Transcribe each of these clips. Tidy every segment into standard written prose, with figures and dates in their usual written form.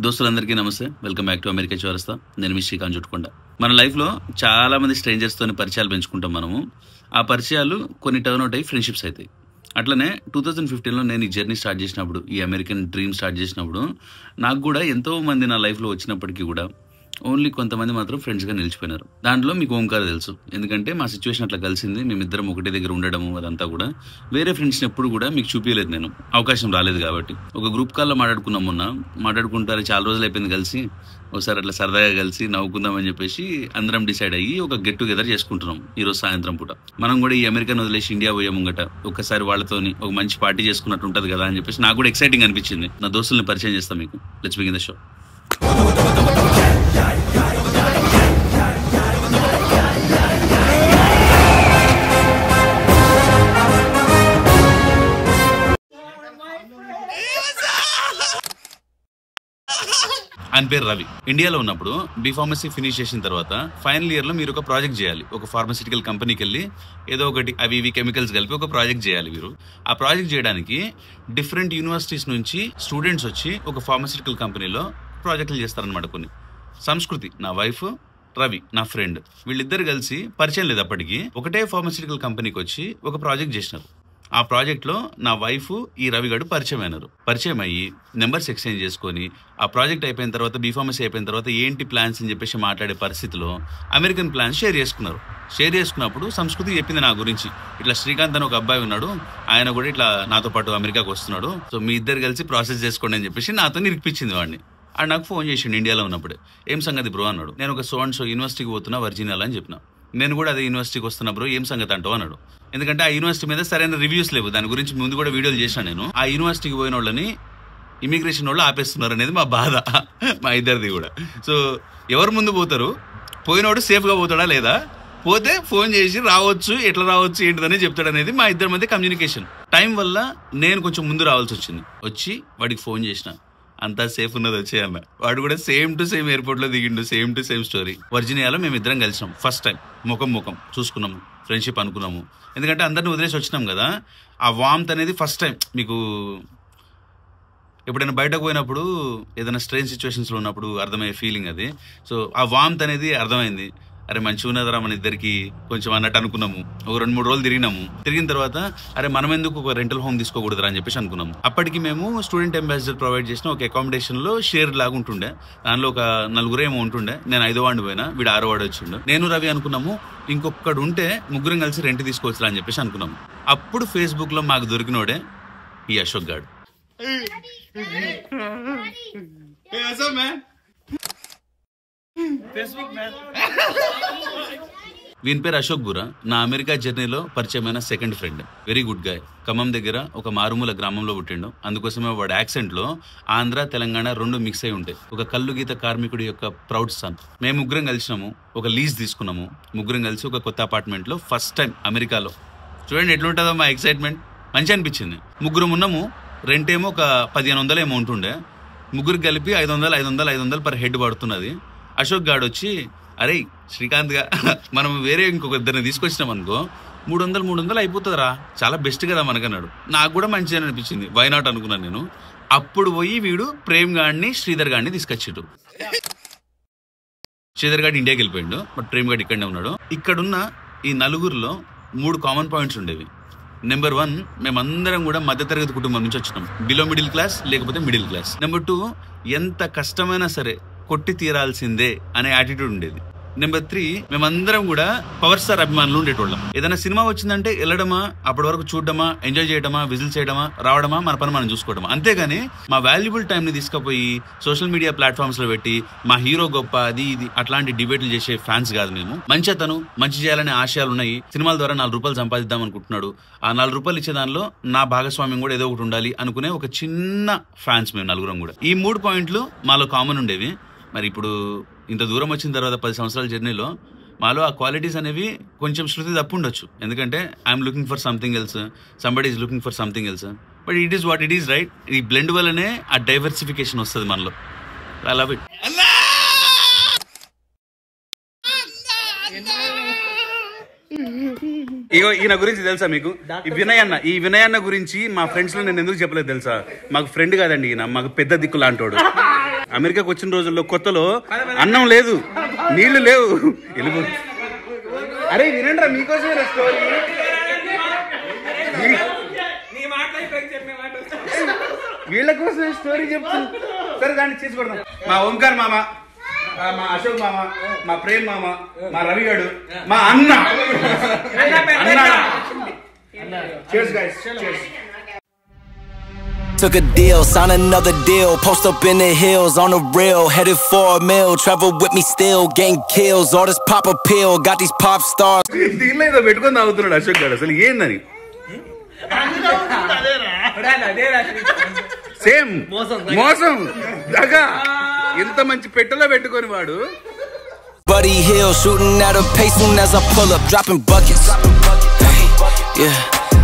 దోస్తులందరికీ నమస్తే. Welcome back to America చౌరస్తా. నేను మీ శ్రీకాంత్ చుట్టుకొండ. మన లైఫ్లో చాలా మంది స్ట్రేంజర్స్తో పరిచయాలు పెంచుకుంటాం మనము. ఆ పరిచయాలు కొన్ని టర్న్ అవుట్ అయ్యి ఫ్రెండ్షిప్స్ అవుతాయి. అట్లనే 2015లో నేను ఈ జర్నీ స్టార్ట్ చేసినప్పుడు, ఈ అమెరికన్ డ్రీమ్ స్టార్ట్ చేసినప్పుడు నాకు కూడా ఎంతో మంది నా లైఫ్లో వచ్చినప్పటికీ కూడా ఓన్లీ కొంతమంది మాత్రం ఫ్రెండ్స్గా నిలిచిపోయినారు. దాంట్లో మీకు ఓంకార్ తెలుసు, ఎందుకంటే మా సిచ్యువేషన్ అట్లా కలిసింది. మేమిద్దరం ఒకటే దగ్గర ఉండడము అదంతా కూడా. వేరే ఫ్రెండ్స్ని ఎప్పుడు కూడా మీకు చూపించలేదు, నేను అవకాశం రాలేదు కాబట్టి. ఒక గ్రూప్ కాల్లో మాట్లాడుకున్నాం మొన్న. మాట్లాడుకుంటారు, చాలా రోజులు అయిపోయింది కలిసి. ఒకసారి అట్లా సరదాగా కలిసి నవ్వుకుందాం అని చెప్పేసి అందరం డిసైడ్ అయ్యి ఒక గెట్ టుగెదర్ చేసుకుంటున్నాం ఈరోజు సాయంత్రం పూట. మనం కూడా ఈ అమెరికన్ వదిలేసి ఇండియా పోయే ముంగట ఒక్కసారి వాళ్ళతోని ఒక మంచి పార్టీ చేసుకున్నట్టు ఉంటుంది కదా అని చెప్పేసి నాకు కూడా ఎక్సైటింగ్ అనిపించింది. నా దోస్తుల్ని పరిచయం చేస్తాం మీకు. Let's begin the show. ఆయన పేరు రవి. ఇండియాలో ఉన్నప్పుడు బీఫార్మసీ ఫినిష్ చేసిన తర్వాత ఫైనల్ ఇయర్ లో మీరు ఒక ప్రాజెక్ట్ చేయాలి. ఒక ఫార్మసిటికల్ కంపెనీకి వెళ్ళి ఏదో ఒకటి అవి ఇవి కెమికల్స్ కలిపి ఒక ప్రాజెక్ట్ చేయాలి. మీరు ఆ ప్రాజెక్ట్ చేయడానికి డిఫరెంట్ యూనివర్సిటీస్ నుంచి స్టూడెంట్స్ వచ్చి ఒక ఫార్మసిటికల్ కంపెనీలో ప్రాజెక్టులు చేస్తారనమాట. కొన్ని సంస్కృతి నా వైఫ్, రవి నా ఫ్రెండ్, వీళ్ళిద్దరు కలిసి పరిచయం లేదు అప్పటికి ఒకటే ఫార్మసిటికల్ కంపెనీకి వచ్చి ఒక ప్రాజెక్ట్ చేసినారు. ఆ ప్రాజెక్ట్లో నా వైఫ్ ఈ రవిగాడు పరిచయం అయినారు. పరిచయం అయ్యి నెంబర్స్ ఎక్స్చేంజ్ చేసుకొని ఆ ప్రాజెక్ట్ అయిపోయిన తర్వాత, బీఫార్మసీ అయిపోయిన తర్వాత ఏంటి ప్లాన్స్ అని చెప్పేసి మాట్లాడే పరిస్థితిలో అమెరికన్ ప్లాన్స్ షేర్ చేసుకున్నారు. షేర్ చేసుకున్నప్పుడు సంస్కృతి చెప్పింది నా గురించి, ఇట్లా శ్రీకాంత్ అని ఒక అబ్బాయి ఉన్నాడు, ఆయన కూడా ఇట్లా నాతో పాటు అమెరికాకు వస్తున్నాడు, సో మీ ఇద్దరు కలిసి ప్రాసెస్ చేసుకోండి అని చెప్పేసి నాతో నిరిపించింది వాడిని. అండ్ నాకు ఫోన్ చేసిండు ఇండియాలో ఉన్నప్పుడే. ఏం సంగతి బ్రో అన్నాడు. నేను ఒక సో అండ్ సో యూనివర్సిటీకి పోతున్నా వర్జీనియాలో అని చెప్పిన. నేను కూడా అదే యూనివర్సిటీకి వస్తున్నా బ్రో, ఏం సంగతి అంటావు అన్నాడు. ఎందుకంటే ఆ యూనివర్సిటీ మీద సరైన రివ్యూస్ లేవు, దాని గురించి ముందు కూడా వీడియోలు చేశాను నేను. ఆ యూనివర్సిటీకి పోయిన వాళ్ళని ఇమిగ్రేషన్ వాళ్ళు ఆపేస్తున్నారు అనేది మా బాధ, మా ఇద్దరిది కూడా. సో ఎవరు ముందు పోతారు, పోయినోడు సేఫ్గా పోతాడా లేదా, పోతే ఫోన్ చేసి రావచ్చు, ఎట్లా రావచ్చు ఏంటిదని చెప్తాడు అనేది మా ఇద్దరి మధ్య కమ్యూనికేషన్. టైం వల్ల నేను కొంచెం ముందు రావాల్సి వచ్చింది. వచ్చి వాడికి ఫోన్ చేసిన, అంతా సేఫ్ ఉన్నది వచ్చేయన్న. వాడు కూడా సేమ్ టు సేమ్ ఎయిర్పోర్ట్ లో దిగిండు, సేమ్ టు సేమ్ స్టోరీ. వర్జీనియాలో మేము ఇద్దరం కలిసినాం ఫస్ట్ టైం. ముఖం చూసుకున్నాము, ఫ్రెండ్షిప్ అనుకున్నాము. ఎందుకంటే అందరిని వదిలేసి వచ్చినాం కదా, ఆ వామ్త్ అనేది ఫస్ట్ టైం. మీకు ఎప్పుడైనా బయటకు పోయినప్పుడు ఏదైనా స్ట్రేంజ్ సిచ్యువేషన్స్లో ఉన్నప్పుడు అర్థమయ్యే ఫీలింగ్ అది. సో ఆ వామ్త్ అనేది అర్థమైంది. అరే మంచిగా ఉన్నదరా మన ఇద్దరికి కొంచెం అన్నట్టు అనుకున్నాము. ఒక 2-3 రోజులు తిరిగినాము. తిరిగిన తర్వాత అరే మనం ఎందుకు ఒక రెంటల్ హోమ్ తీసుకోకూడదురా అని చెప్పేసి అనుకున్నాము. అప్పటికి మేము స్టూడెంట్ అంబాసిడర్ ప్రొవైడ్ చేసిన ఒక అకామిడేషన్ లో షేర్ లాగా ఉంటుండే. దానిలో ఒక 4 ఏమో ఉంటుండే. నేను 5వ వాడిని పోయినా, వీడు 6వ వాడు వచ్చిండు. నేను రవి అనుకున్నాము ఇంకొకడు ఉంటే ముగ్గురం కలిసి రెంట్ తీసుకోవచ్చురా అని చెప్పేసి అనుకున్నాము. అప్పుడు ఫేస్బుక్ లో మాకు దొరికినోడే ఈ అశోక్ గాడు. వీని పేరు అశోక్ బురా. నా అమెరికా జర్నీలో పరిచయమైన second friend. Very good guy. Khammam దగ్గర ఒక మారుమూల గ్రామంలో పుట్టిండు. అందుకోసమే వాడి యాక్సెంట్ లో ఆంధ్ర తెలంగాణ 2 మిక్స్ అయి ఉంటాయి. ఒక కల్లు గీత కార్మికుడి యొక్క ప్రౌడ్ సన్. మేము ముగ్గురం కలిసినాము, ఒక లీజ్ తీసుకున్నాము. ముగ్గురం కలిసి ఒక కొత్త అపార్ట్మెంట్ లో ఫస్ట్ టైం అమెరికాలో. చూడండి ఎట్లుంటుందో మా ఎక్సైట్మెంట్. మంచి అనిపించింది. ముగ్గురం ఉన్నాము. రెంట్ ఏమో ఒక 1500 ఏమో ఉంటుండే. ముగ్గురికి కలిపి 500 పర్ హెడ్ పడుతున్నది. అశోక్ గాడు వచ్చి అరే శ్రీకాంత్ గా మనం వేరే ఇంకొక ఇద్దరిని తీసుకొచ్చినాం అనుకో 300 అయిపోతుందిరా, చాలా బెస్ట్ కదా మనకన్నాడు. నాకు కూడా మంచిగా అనిపించింది, వై నాట్ అనుకున్నాను నేను. అప్పుడు పోయి వీడు ప్రేమ్ గాడిని, శ్రీధర్ గాడిని తీసుకొచ్చాడు. శ్రీధర్ గాడు ఇండియాకి వెళ్ళిపోయాడు, బట్ ప్రేమ్ గాడు ఇక్కడనే ఉన్నాడు. ఇక్కడున్న ఈ నలుగురిలో 3 కామన్ పాయింట్స్ ఉండేవి. నెంబర్ 1, మేమందరం కూడా మధ్యతరగతి కుటుంబం నుంచి వచ్చినాం. బిలో మిడిల్ క్లాస్ లేకపోతే మిడిల్ క్లాస్. నెంబర్ 2, ఎంత కష్టమైనా సరే కొట్టి తీరాల్సిందే అనే యాటిట్యూడ్ ఉండేది. నెంబర్ 3, మేమందరం కూడా పవర్ స్టార్ అభిమానులు ఉండేటోళ్ళం. ఏదైనా సినిమా వచ్చిందంటే వెళ్ళడమా, అప్పటి వరకు చూడడమా, ఎంజాయ్ చేయడమా, విజిల్ చేయడమా, రావడమా, మన పని మనం చూసుకోవడమా. అంతేగాని మా వాల్యుబుల్ టైంని తీసుకుపోయి సోషల్ మీడియా ప్లాట్ఫామ్స్ లో పెట్టి మా హీరో గొప్ప అది ఇది అట్లాంటి డిబేట్లు చేసే ఫ్యాన్స్ కాదు మేము. మంచి అతను మంచి చేయాలనే ఆశయాలు ఉన్నాయి. సినిమాల ద్వారా 4 రూపాయలు సంపాదిద్దాం అనుకుంటున్నాడు. ఆ 4 రూపాయలు ఇచ్చే దానిలో నా భాగస్వామ్యం కూడా ఏదో ఒకటి ఉండాలి అనుకునే ఒక చిన్న ఫ్యాన్స్ మేము నలుగురం కూడా. ఈ 3 పాయింట్లు మాలో కామన్ ఉండేవి. మరి ఇప్పుడు ఇంత దూరం వచ్చిన తర్వాత 10 సంవత్సరాల జర్నీలో మాలో ఆ క్వాలిటీస్ అనేవి కొంచెం శృతి తప్పు ఉండొచ్చు. ఎందుకంటే I'm looking for something else, somebody is looking for something else, but it is what it is, right? ఈ బ్లెండ్ వల్లనే ఆ డైవర్సిఫికేషన్ వస్తుంది మనలో. I love it. ఇగో ఈయన గురించి తెలుసా మీకు? ఈ వినయ్ అన్న గురించి మా ఫ్రెండ్స్ లో నేను ఎందుకు చెప్పలేదు తెలుసా? మాకు ఫ్రెండ్ కాదండి ఈయన, మాకు పెద్ద దిక్కు లాంటోడు. అమెరికాకు వచ్చిన రోజుల్లో కొత్తలో అన్నం లేదు, నీళ్లు లేవు. వెళ్ళిపో. అరే వినండి, మీకోసమే స్టోరీ. వీళ్ళ కోసమే స్టోరీ చెప్తాను. సరే దాన్ని చేసుకుందాం. మా ఓంకార్ మామ, మా అశోక్ మామ, మా ప్రేమ్ మామ, మా రవిగాడు, మా అన్న. Cheers guys. Cheers. Took a deal, sign another deal, post up in the hills on the rail, headed for a mill, travel with me still, gang kills, all this pop appeal, got these pop stars. దీనిలో ఏదో పెట్టుకొని తాగుతున్నాడు అశోక్ గారు. అసలు ఏందని same మోసం దగా. ఇంత మంచి పెట్టెలో పెట్టుకొని వాడు. Buddy Hill shooting at a pace soon as I pull up, dropping buckets. Hey, yeah,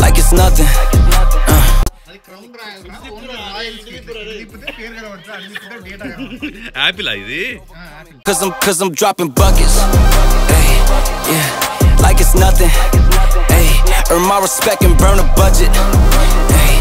like it's nothing. Apple ఇది. Cause I'm dropping buckets. Hey, yeah, like it's nothing. Hey, earn my respect and burn a budget. Hey,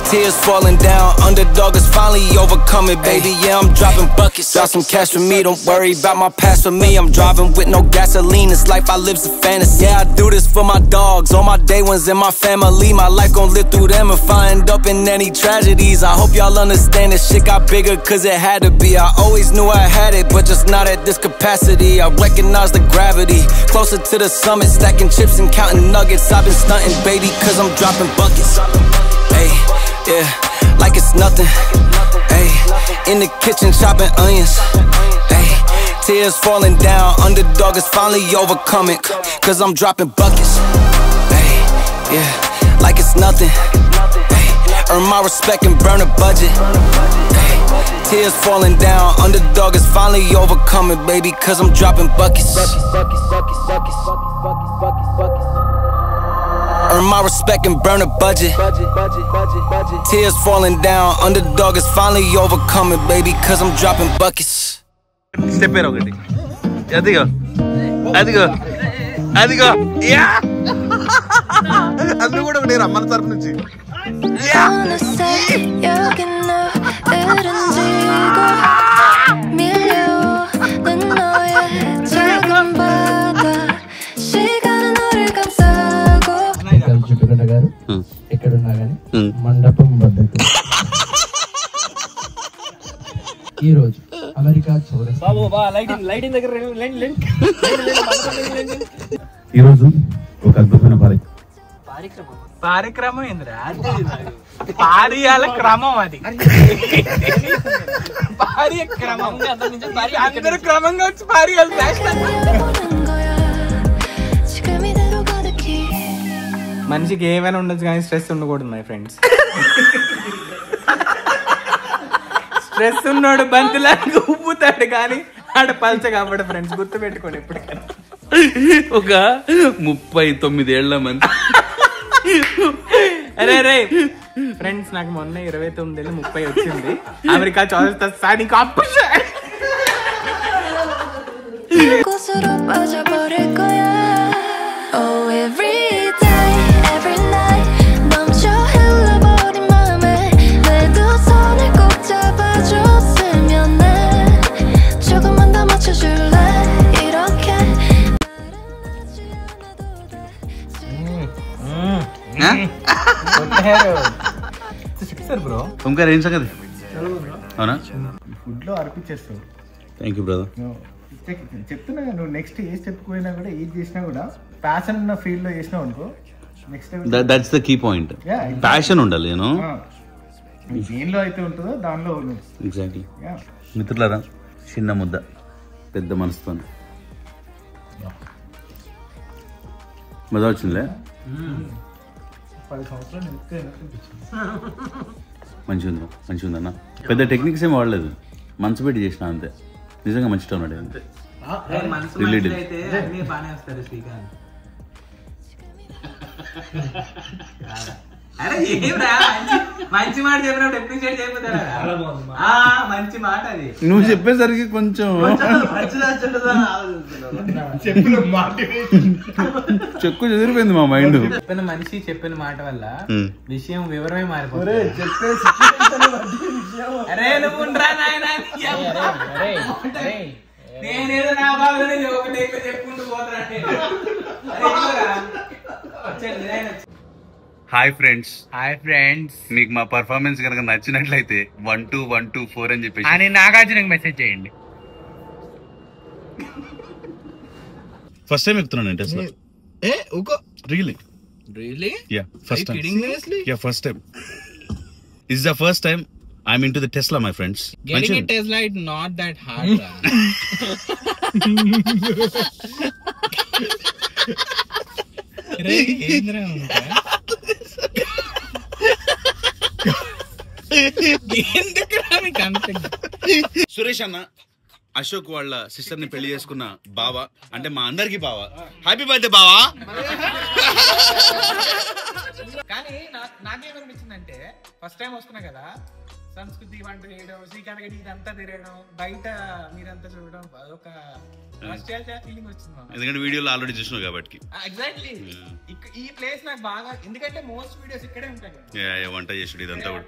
tears falling down, underdog is finally overcoming, baby. Yeah, I'm dropping buckets. Drop some cash for me, don't worry about my past for me. I'm driving with no gasoline, this life I live's a fantasy. Yeah, I do this for my dogs, all my day ones and my family. My life gon' live through them if I end up in any tragedies. I hope y'all understand this shit got bigger cause it had to be. I always knew I had it, but just not at this capacity. I recognize the gravity, closer to the summit, stacking chips and counting nuggets. I've been stunting, baby, cause I'm dropping buckets. Hey, yeah, like it's nothing. Hey, in the kitchen chopping onions. Hey, tears falling down, underdog is finally overcoming, cause I'm dropping buckets. Hey, yeah, like it's nothing. Hey, earn my respect and burn a budget. Hey, tears falling down, underdog is finally overcoming, baby, cause I'm dropping buckets. Earn my respect and burn a budget. Tears falling down, underdog is finally overcoming, baby, cause I'm dropping buckets. Step వేరే ఒకటి. అదిగో అదిగో అదిగో. అది కూడా ఒకటి రమ్మన తరపు నుంచి. చుట్టుకుంట గారు ఎక్కడున్నా గానీ మండపం వద్దకు ఈ రోజు అమెరికా చౌరస్తా ఈ రోజు ఒక అద్భుతమైన కార్యక్రమం ఏంద్రా? పారియాల క్రమం అది. అందరూ క్రమంగా వచ్చి పారియాలు. మనిషికి ఏమైనా ఉండొచ్చు కానీ స్ట్రెస్ ఉండకూడదు మై ఫ్రెండ్స్. స్ట్రెస్ ఉన్నాడు బంతిలాగా ఉప్పుతాడు కానీ ఆడ పల్చ కాబట్టి ఫ్రెండ్స్ గుర్తు పెట్టుకోండి ఎప్పటికైనా. ఒక 39 ఏళ్ల మంది. అరే రే ఫ్రెండ్స్, నాకు మొన్న 29 ఏళ్ళు 30 వచ్చింది. అమెరికా చౌరస్తా స్టార్టింగ్ కాంపిటీషన్. బ్రో ఓంకార్ ఏం సంగతి? అవునా? ఫుడ్ లో అర్పించేస్తావు. Thank you brother. చెప్తున్నా నువ్వు నెక్స్ట్ ఏ స్టెప్ పోయినా కూడా ఏది చేసినా కూడా ప్యాషన్ ఉన్న ఫీల్డ్ లో చేసినావు అనుకో next that's the key point. Passion ఉండాలి. నేను దేనిలో అయితే ఉంటుందో దానిలో ఎగ్జాక్ట్లీ. మిత్రులారా, చిన్న ముద్ద పెద్ద మనసుతో మజా వచ్చిందిలే. 10 సంవత్సరాలు మంచిగా ఉందన్న. పెద్ద టెక్నిక్స్ ఏం వాడలేదు, మనసు పెట్టి చేసిన అంతే. నిజంగా మంచిగా ఉన్నాడు అంతే. అరే ఏమిరా మంచి మాట చెప్పినప్పుడు అప్రిషియేట్ చేయకపోతారా? మంచి మాట అది. నువ్వు చెప్పేసరికి కొంచెం చెక్కు చెదిరిపోయింది మా మైండ్. చెప్పిన మనిషి చెప్పిన మాట వల్ల విషయం వివరమే మారిపోతుంది. అరే నువ్వు నేనేదో నా బాధ ఒకటి చెప్పుకుంటూ పోతా. హాయ్ ఫ్రెండ్స్, హాయ్ ఫ్రెండ్స్, మీకు మా పర్ఫార్మెన్స్ కనుక నచ్చినట్లయితే 1212 అని చెప్పేసి అని నాగార్జునకి మెసేజ్ చేయండి. ఫస్ట్ టైం ఎక్కుతున్నాను నేను Tesla. Really? Yeah, first time. Seriously? Yeah, first time. This is the first time I'm into the Tesla, my friends. Getting a Tesla is not that hard. Suresh అన్న అశోక్ వాళ్ళ sister ని పెళ్లి చేసుకున్న బావ, అంటే మా అందరికి బావ. హ్యాపీ బర్త్డే బావా. కానీ నాకేమనిపించిందంటే ఫస్ట్ టైం వస్తున్నా కదా, సంస్కృతి వంట చేయడం, శ్రీకాంత్ గడి ఇదంతా తిరగడం, బయట మీరంతా చూడడం, అదొక ఫీలింగ్ వచ్చింది. ఎందుకంటే వీడియోలో ఆల్రెడీ చూసినావు కాబట్టి. ఎగ్జాక్ట్లీ ఈ ప్లేస్ నాకు బాగా, ఎందుకంటే మోస్ట్ వీడియోస్ ఇక్కడే ఉంటాయి. వంట చేసుడు ఇదంతా కూడా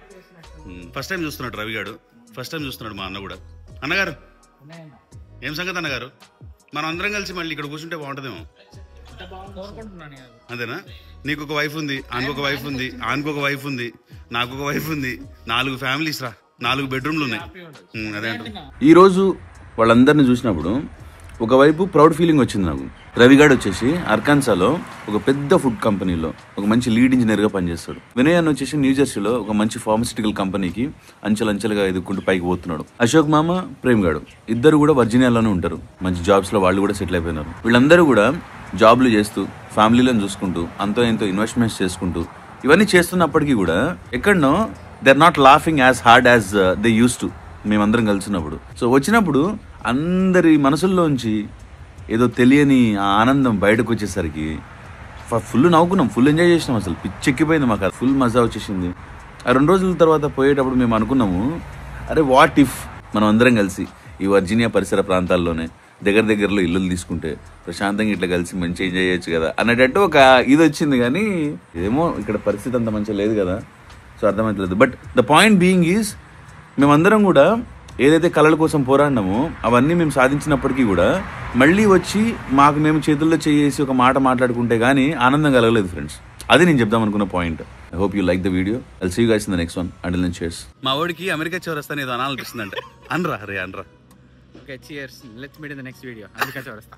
ఫస్ట్ టైం చూస్తున్నాడు రవి గారు, ఫస్ట్ టైం చూస్తున్నాడు మా అన్న కూడా. అన్నగారు ఏం సంగతి అన్నగారు? మనం అందరం కలిసి మళ్ళీ ఇక్కడ కూర్చుంటే బాగుంటుందేమో. అదేనా? నీకు ఒక వైఫ్ ఉంది, ఆనుకొక వైఫ్ ఉంది, ఆనుకొక వైఫ్ ఉంది, నాకు ఒక వైఫ్ ఉంది, 4 ఫ్యామిలీస్ రా, 4 బెడ్రూమ్లు ఉన్నాయి. అదే ఈ రోజు వాళ్ళందరినీ చూసినప్పుడు ఒకవైపు ప్రౌడ్ ఫీలింగ్ వచ్చింది నాకు. రవిగాడు వచ్చేసి అర్కాన్సాలో ఒక పెద్ద ఫుడ్ కంపెనీలో ఒక మంచి లీడ్ ఇంజనీర్గా పనిచేస్తాడు. వినయ్ అన్న వచ్చేసి న్యూజెర్సీలో ఒక మంచి ఫార్మస్యూటికల్ కంపెనీకి అంచెలంచెలుగా ఎదుర్కొంటూ పైకి పోతున్నాడు. అశోక్ మామ, ప్రేమ్ గాడు ఇద్దరు కూడా వర్జీనియాలోనే ఉంటారు. మంచి జాబ్స్లో వాళ్ళు కూడా సెటిల్ అయిపోయినారు. వీళ్ళందరూ కూడా జాబ్లు చేస్తూ ఫ్యామిలీలను చూసుకుంటూ అంతో ఎంతో ఇన్వెస్ట్మెంట్స్ చేసుకుంటూ ఇవన్నీ చేస్తున్నప్పటికీ కూడా ఎక్కడనో they are not laughing as hard as they used to. మేమందరం కలిసినప్పుడు సో వచ్చినప్పుడు అందరి మనసుల్లోంచి ఏదో తెలియని ఆ ఆనందం బయటకు వచ్చేసరికి ఫుల్ నవ్వుకున్నాం, ఫుల్ ఎంజాయ్ చేసినాం. అసలు పిచ్చెక్కిపోయింది మాకు, ఫుల్ మజా వచ్చేసింది. ఆ 2 రోజుల తర్వాత పోయేటప్పుడు మేము అనుకున్నాము, అరే వాట్ ఇఫ్ మనం అందరం కలిసి ఈ వర్జీనియా పరిసర ప్రాంతాల్లోనే దగ్గరలో ఇల్లులు తీసుకుంటే ప్రశాంతంగా ఇట్లా కలిసి మంచి ఎంజాయ్ చేయొచ్చు కదా అనేటట్టు ఒక ఇది వచ్చింది. కానీ ఏమో ఇక్కడ పరిస్థితి అంత మంచిగా లేదు కదా, సో అర్థమవుతలేదు. But the point being is మేమందరం కూడా ఏదైతే కళల కోసం పోరాడినామో అవన్నీ మేము సాధించినప్పటికీ కూడా మళ్ళీ వచ్చి మాకు మేము చేతుల్లో చేసి ఒక మాట మాట్లాడుకుంటే కానీ ఆనందం కలగలేదు ఫ్రెండ్స్. అది నేను చెప్దాం అనుకున్న point. I hope you like the video. I'll see you guys in the next one. Until then cheers. మా వాడికి అమెరికా చౌరస్తా ఏదో అనాలనిపిస్తుందంట. అనరా రే అనరా. Okay, cheers. Let's meet in the next video. America Chaurasta.